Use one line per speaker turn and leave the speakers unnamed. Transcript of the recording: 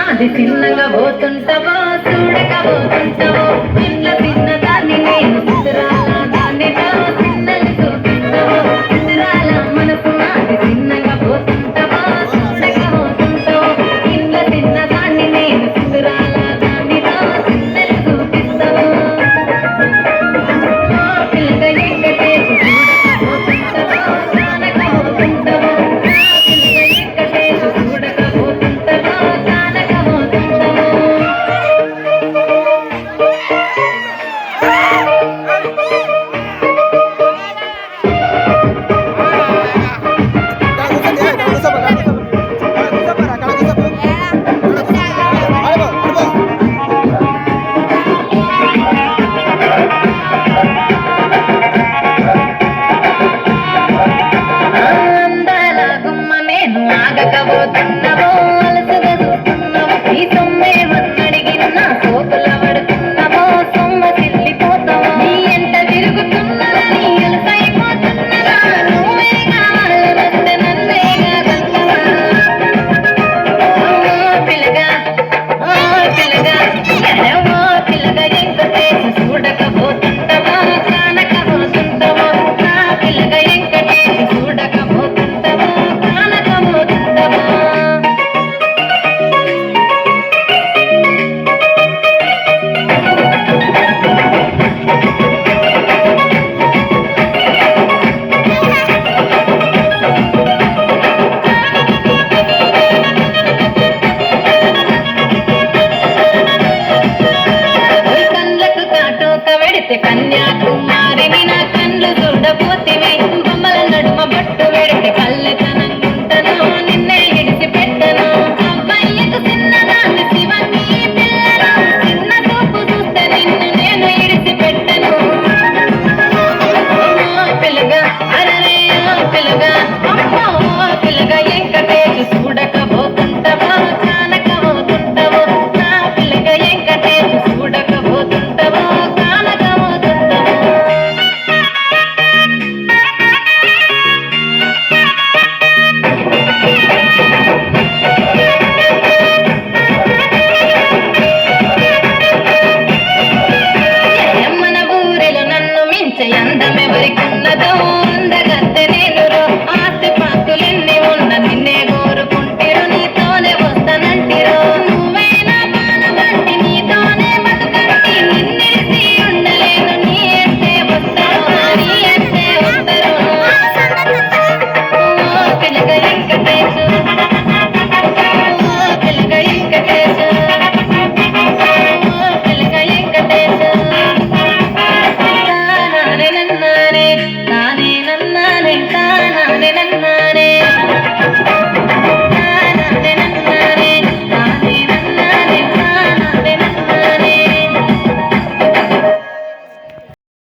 అది చిన్నగా పోతుంటావో చూడకపోతుంటావో చిన్న చిన్న దాన్ని నేను చిత్రాల దాన్ని చిన్నలు చూపిస్తావో చిత్రాల మనసు అది చిన్నగా పోతుంటావో చూడకపోతుంటావో చిన్న చిన్న దాన్ని నేను చిత్రాల దాన్ని చిన్నలు చూపిస్తావో పిల్లగా ఎక్కటేసి చూడకపోతుంటావో కానకపోతుంటావో పిల్లగా ఎక్కటేసి చూడకపోతుంటావో ఆగకపోతున్నావో అలసగా చూస్తున్నావో ఈ సొమ్మే వన్నడిగిన సోకుల పడుతున్నావో సొమ్మ చెల్లిపోతావో నీ ఎంట తిరుగుతున్నదని అలసైపోతున్నదా నువ్వే కావాలంటే నన్నే కాదంటవా పిల్లగా పిల్లగా పిల్లగా ఎంకటేసి చూడకపోతుంటావా కానకపోతుంటావా పిల్లగా ఎంకటేసి చూడకపోతుంటావా కన్యాకుమారిని నా కళ్ళు చూడపోతివి బొమ్మల నడుమ బట్టు వెడితే కళ్ళెతనంగుంటను నిన్నే ఇడిచి పెట్టను అబ్బాయికు చిన్నదాన్ని శివని పిల్లలు చిన్న చూపు చూస్తే నిన్ను నేను ఇడిచి పెట్టను పిల్లగా